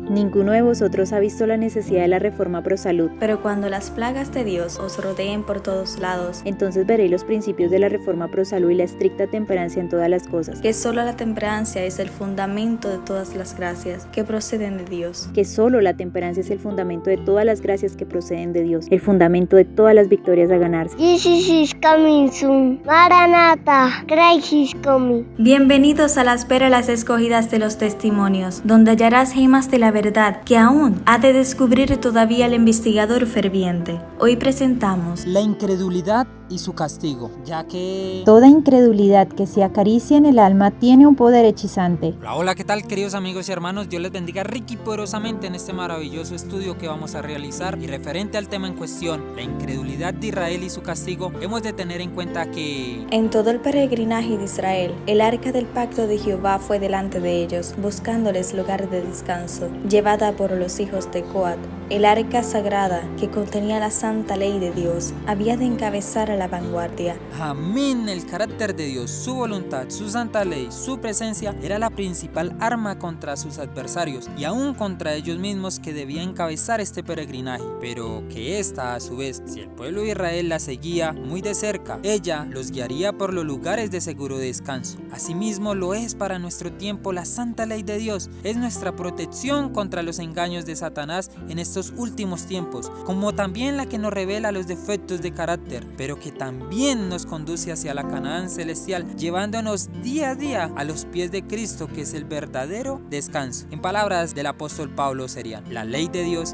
Ninguno de vosotros ha visto la necesidad de la reforma pro salud. Pero cuando las plagas de Dios os rodeen por todos lados, Entonces veréis los principios de la reforma pro salud y la estricta temperancia en todas las cosas. que solo la temperancia es el fundamento de todas las gracias que proceden de Dios. Que solo la temperancia es el fundamento de todas las gracias que proceden de Dios, el fundamento de todas las victorias a ganarse. Jesus is coming soon. Maranatha, Christ is coming. Bienvenidos a las perlas escogidas de los testimonios, donde hallarás gemas de la verdad que aún ha de descubrir todavía el investigador ferviente. Hoy presentamos La incredulidad y su castigo, ya que... Toda incredulidad que se acaricia en el alma tiene un poder hechizante. Hola, ¿qué tal, queridos amigos y hermanos? Dios les bendiga rica y poderosamente en este maravilloso estudio que vamos a realizar. Y referente al tema en cuestión, la incredulidad de Israel y su castigo, hemos de tener en cuenta que... en todo el peregrinaje de Israel, el arca del pacto de Jehová fue delante de ellos, buscándoles lugar de descanso, llevada por los hijos de Coat. El arca sagrada, que contenía la santa ley de Dios, había de encabezar a la vanguardia. Amén, el carácter de Dios, su voluntad, su santa ley, su presencia era la principal arma contra sus adversarios y aún contra ellos mismos, que debía encabezar este peregrinaje, pero que esta, a su vez, si el pueblo de Israel la seguía muy de cerca, ella los guiaría por los lugares de seguro descanso. Asimismo lo es para nuestro tiempo la santa ley de Dios, es nuestra protección contra los engaños de Satanás en estos últimos tiempos, como también la que nos revela los defectos de carácter, pero que también nos conduce hacia la Canaán celestial, llevándonos día a día a los pies de Cristo, que es el verdadero descanso. En palabras del apóstol Pablo serían: la ley de Dios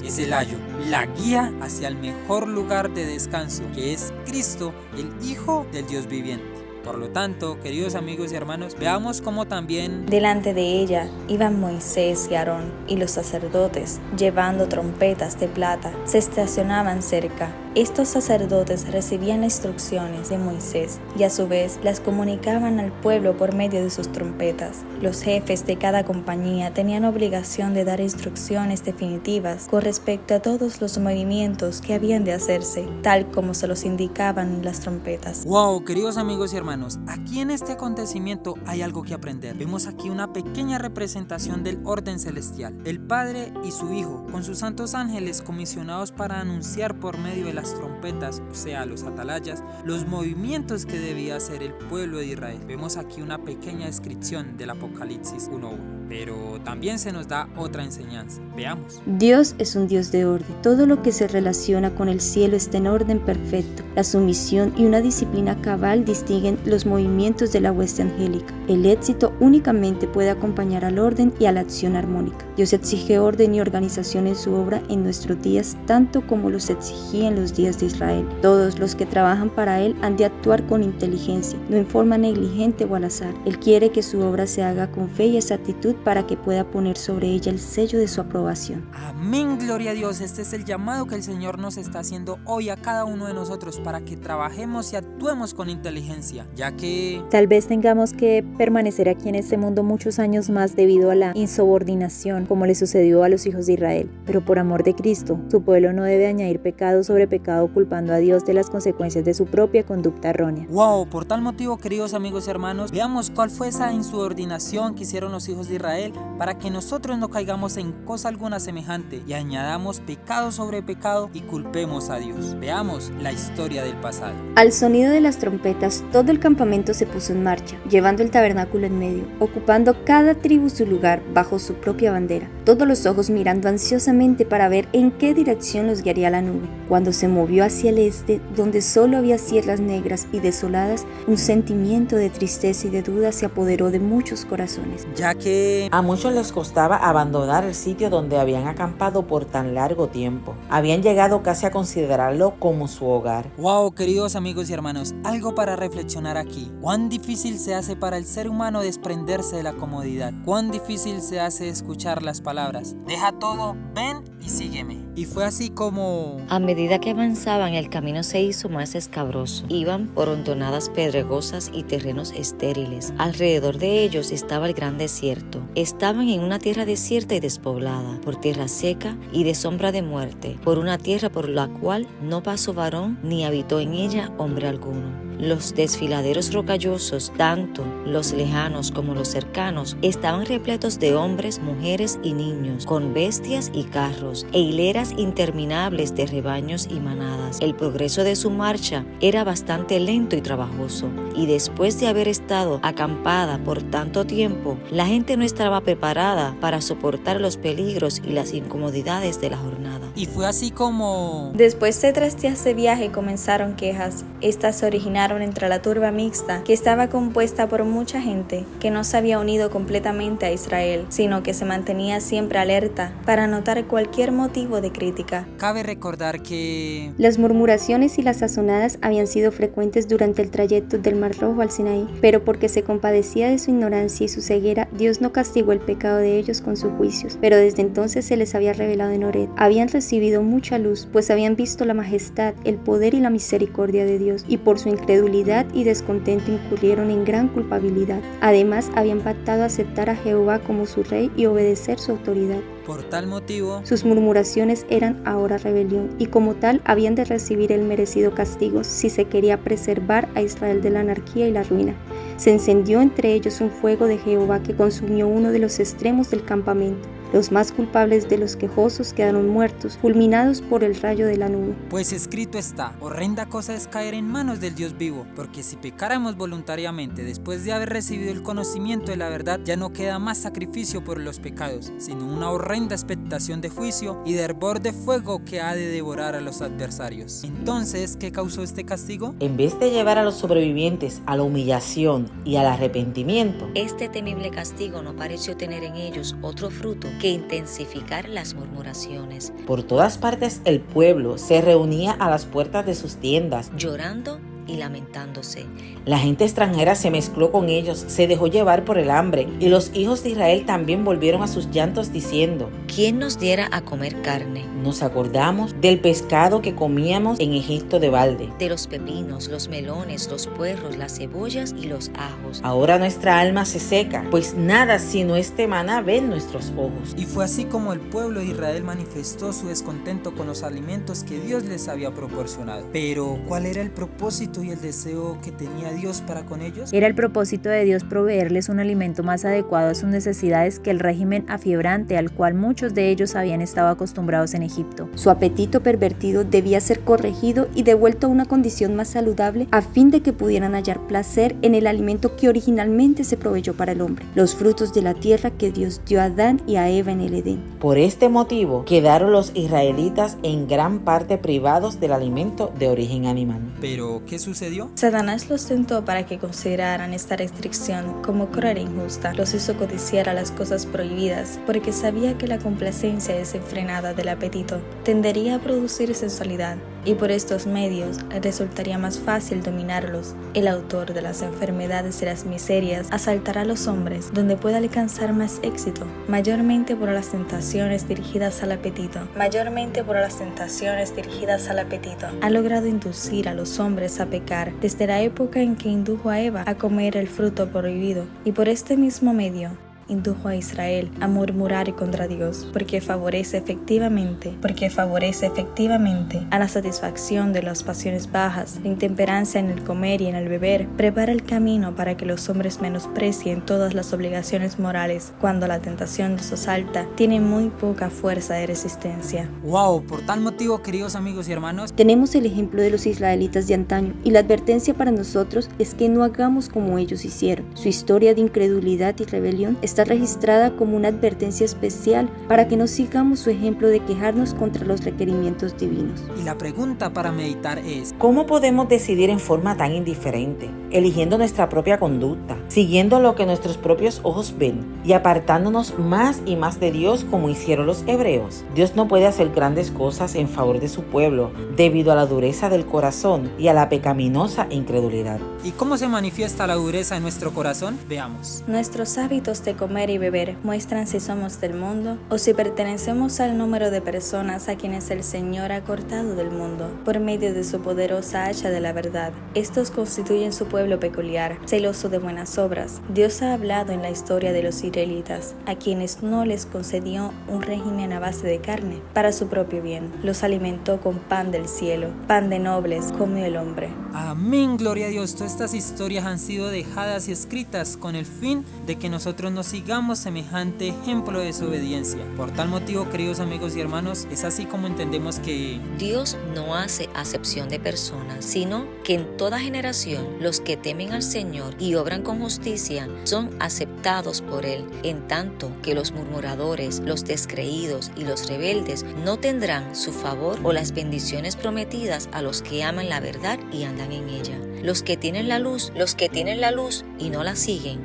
es el ayo, la guía hacia el mejor lugar de descanso, que es Cristo, el Hijo del Dios viviente. Por lo tanto, queridos amigos y hermanos, veamos cómo también Delante de ella iban Moisés y Aarón, y los sacerdotes, llevando trompetas de plata, se estacionaban cerca. Estos sacerdotes recibían instrucciones de Moisés y a su vez las comunicaban al pueblo por medio de sus trompetas. Los jefes de cada compañía tenían obligación de dar instrucciones definitivas con respecto a todos los movimientos que habían de hacerse, tal como se los indicaban las trompetas. ¡Wow! Queridos amigos y hermanos, aquí en este acontecimiento hay algo que aprender. Vemos aquí una pequeña representación del orden celestial, el Padre y su Hijo, con sus santos ángeles comisionados para anunciar por medio de las trompetas, o sea, los atalayas, los movimientos que debía hacer el pueblo de Israel. Vemos aquí una pequeña descripción del Apocalipsis 1:1, pero también se nos da otra enseñanza. Veamos. Dios es un Dios de orden. Todo lo que se relaciona con el cielo está en orden perfecto. La sumisión y una disciplina cabal distinguen los movimientos de la hueste angélica. El éxito únicamente puede acompañar al orden y a la acción armónica. Dios exige orden y organización en su obra en nuestros días, tanto como los exigía en los días de Israel. Todos los que trabajan para Él han de actuar con inteligencia, no en forma negligente o al azar. Él quiere que su obra se haga con fe y exactitud para que pueda poner sobre ella el sello de su aprobación. Amén, gloria a Dios. Este es el llamado que el Señor nos está haciendo hoy a cada uno de nosotros, para que trabajemos y actuemos con inteligencia, ya que Tal vez tengamos que permanecer aquí en este mundo muchos años más debido a la insubordinación, como le sucedió a los hijos de Israel. Pero por amor de Cristo, su pueblo no debe añadir pecado sobre pecado, culpando a Dios de las consecuencias de su propia conducta errónea. wow, por tal motivo, queridos amigos y hermanos, veamos cuál fue esa insubordinación que hicieron los hijos de Israel, para que nosotros no caigamos en cosa alguna semejante y añadamos pecado sobre pecado y culpemos a Dios. Veamos la historia del pasado. Al sonido de las trompetas, todo el campamento se puso en marcha, llevando el tabernáculo en medio, ocupando cada tribu su lugar bajo su propia bandera, todos los ojos mirando ansiosamente para ver en qué dirección los guiaría la nube. Cuando se movió hacia el este, donde solo había sierras negras y desoladas, un sentimiento de tristeza y de duda se apoderó de muchos corazones, Ya que A muchos les costaba abandonar el sitio donde habían acampado por tan largo tiempo. Habían llegado casi a considerarlo como su hogar. wow, queridos amigos y hermanos, algo para reflexionar aquí. Cuán difícil se hace para el ser humano desprenderse de la comodidad. Cuán difícil se hace escuchar las palabras: deja todo, ven y sígueme. Y fue así como... A medida que avanzaban, el camino se hizo más escabroso. Iban por hondonadas pedregosas y terrenos estériles. Alrededor de ellos estaba el gran desierto. Estaban en una tierra desierta y despoblada, por tierra seca y de sombra de muerte, por una tierra por la cual no pasó varón ni habitó en ella hombre alguno. Los desfiladeros rocallosos, tanto los lejanos como los cercanos, estaban repletos de hombres, mujeres y niños, con bestias y carros, e hileras interminables de rebaños y manadas. El progreso de su marcha era bastante lento y trabajoso, y después de haber estado acampada por tanto tiempo, la gente no estaba preparada para soportar los peligros y las incomodidades de la jornada. Y fue así como... Después de 3 días de viaje comenzaron quejas. Estas se originaron entre la turba mixta, que estaba compuesta por mucha gente que no se había unido completamente a Israel, sino que se mantenía siempre alerta para notar cualquier motivo de crítica. Cabe recordar que... Las murmuraciones y las sazonadas habían sido frecuentes durante el trayecto del Mar Rojo al Sinaí, pero porque se compadecía de su ignorancia y su ceguera, Dios no castigó el pecado de ellos con sus juicios, pero desde entonces se les había revelado en Horeb. Habían recibido mucha luz, pues habían visto la majestad, el poder y la misericordia de Dios, y por su incredulidad y descontento incurrieron en gran culpabilidad. Además, habían pactado aceptar a Jehová como su rey y obedecer su autoridad. Por tal motivo, sus murmuraciones eran ahora rebelión, y como tal habían de recibir el merecido castigo si se quería preservar a Israel de la anarquía y la ruina. Se encendió entre ellos un fuego de Jehová que consumió uno de los extremos del campamento. Los más culpables de los quejosos quedaron muertos, fulminados por el rayo de la nube. Pues escrito está, horrenda cosa es caer en manos del Dios vivo, porque si pecáramos voluntariamente después de haber recibido el conocimiento de la verdad, ya no queda más sacrificio por los pecados, sino una horrenda expectación de juicio y de hervor de fuego que ha de devorar a los adversarios. Entonces, ¿qué causó este castigo? En vez de llevar a los sobrevivientes a la humillación y al arrepentimiento, este temible castigo no pareció tener en ellos otro fruto que intensificar las murmuraciones. Por todas partes el pueblo se reunía a las puertas de sus tiendas, llorando y lamentándose. La gente extranjera se mezcló con ellos, se dejó llevar por el hambre, y los hijos de Israel también volvieron a sus llantos diciendo: ¿quién nos diera a comer carne? Nos acordamos del pescado que comíamos en Egipto de balde, de los pepinos, los melones, los puerros, las cebollas y los ajos. Ahora nuestra alma se seca, pues nada sino este maná ven nuestros ojos. Y fue así como el pueblo de Israel manifestó su descontento con los alimentos que Dios les había proporcionado. Pero, ¿cuál era el propósito y el deseo que tenía Dios para con ellos? Era el propósito de Dios proveerles un alimento más adecuado a sus necesidades que el régimen afiebrante al cual muchos de ellos habían estado acostumbrados en Egipto. Su apetito pervertido debía ser corregido y devuelto a una condición más saludable a fin de que pudieran hallar placer en el alimento que originalmente se proveyó para el hombre, los frutos de la tierra que Dios dio a Adán y a Eva en el Edén. Por este motivo quedaron los israelitas en gran parte privados del alimento de origen animal. Pero, ¿qué sucedió? Satanás los tentó para que consideraran esta restricción como cruel e injusta. Los hizo codiciar a las cosas prohibidas, porque sabía que la complacencia desenfrenada del apetito tendería a producir sensualidad, y por estos medios resultaría más fácil dominarlos. El autor de las enfermedades y las miserias asaltará a los hombres donde pueda alcanzar más éxito, mayormente por las tentaciones dirigidas al apetito. Ha logrado inducir a los hombres a pecar desde la época en que indujo a Eva a comer el fruto prohibido, y por este mismo medio indujo a Israel a murmurar contra Dios, porque favorece efectivamente a la satisfacción de las pasiones bajas, la intemperancia en el comer y en el beber, prepara el camino para que los hombres menosprecien todas las obligaciones morales, cuando la tentación los asalta, tiene muy poca fuerza de resistencia. ¡Wow! Por tal motivo, queridos amigos y hermanos, tenemos el ejemplo de los israelitas de antaño, y la advertencia para nosotros es que no hagamos como ellos hicieron. Su historia de incredulidad y rebelión está registrada como una advertencia especial para que no sigamos su ejemplo de quejarnos contra los requerimientos divinos. Y la pregunta para meditar es: ¿cómo podemos decidir en forma tan indiferente, eligiendo nuestra propia conducta, siguiendo lo que nuestros propios ojos ven y apartándonos más y más de Dios como hicieron los hebreos? Dios no puede hacer grandes cosas en favor de su pueblo debido a la dureza del corazón y a la pecaminosa incredulidad. ¿Y cómo se manifiesta la dureza en nuestro corazón? Veamos. Nuestros hábitos de comer y beber muestran si somos del mundo o si pertenecemos al número de personas a quienes el Señor ha cortado del mundo por medio de su poderosa hacha de la verdad. Estos constituyen su pueblo peculiar, celoso de buenas obras obras. Dios ha hablado en la historia de los israelitas, a quienes no les concedió un régimen a base de carne, para su propio bien. Los alimentó con pan del cielo, pan de nobles comió el hombre. Amén, gloria a Dios. Todas estas historias han sido dejadas y escritas con el fin de que nosotros nos sigamos semejante ejemplo de desobediencia. Por tal motivo, queridos amigos y hermanos, es así como entendemos que Dios no hace acepción de personas, sino que en toda generación los que temen al Señor y obran con justicia son aceptados por Él, en tanto que los murmuradores, los descreídos y los rebeldes no tendrán su favor o las bendiciones prometidas a los que aman la verdad y andan en ella. Los que tienen la luz y no la siguen,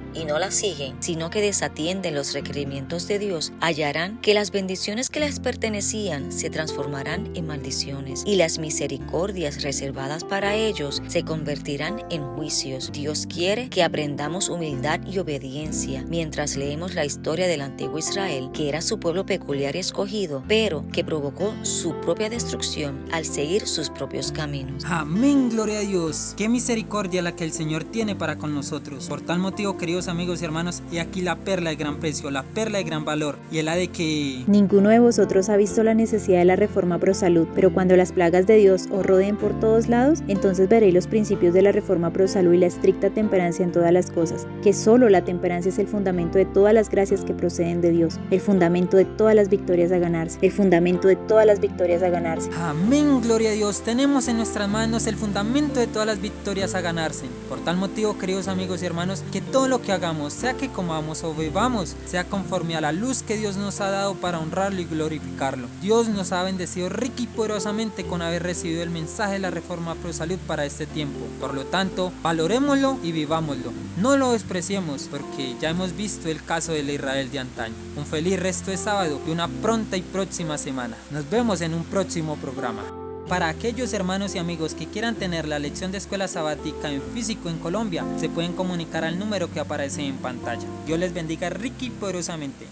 sino que desatienden los requerimientos de Dios, hallarán que las bendiciones que les pertenecían se transformarán en maldiciones y las misericordias reservadas para ellos se convertirán en juicios. Dios quiere que aprendamos humildad y obediencia mientras leemos la historia del antiguo Israel, que era su pueblo peculiar y escogido, pero que provocó su propia destrucción al seguir sus propios caminos. amén, gloria a Dios. Qué misericordia la que el Señor tiene para con nosotros. Por tal motivo, queridos amigos y hermanos, he aquí la perla de gran precio, la perla de gran valor, y es la de que Ninguno de vosotros ha visto la necesidad de la reforma pro salud, pero cuando las plagas de Dios os rodeen por todos lados, entonces veréis los principios de la reforma pro salud y la estricta temperancia en todas las cosas, que solo la temperancia es el fundamento de todas las gracias que proceden de Dios, el fundamento de todas las victorias a ganarse, el fundamento de todas las victorias a ganarse. amén, gloria a Dios. Tenemos en nuestras manos el fundamento de todas las victorias a ganarse. Por tal motivo, queridos amigos y hermanos, que todo lo que hagamos, sea que comamos o bebamos, sea conforme a la luz que Dios nos ha dado para honrarlo y glorificarlo. Dios nos ha bendecido rica y poderosamente con haber recibido el mensaje de la reforma pro salud para este tiempo. Por lo tanto, valorémoslo y vivámoslo. No lo despreciemos, porque ya hemos visto el caso del Israel de antaño. Un feliz resto de sábado y una pronta y próxima semana. Nos vemos en un próximo programa. Para aquellos hermanos y amigos que quieran tener la lección de escuela sabática en físico en Colombia, se pueden comunicar al número que aparece en pantalla. Dios les bendiga rica y poderosamente.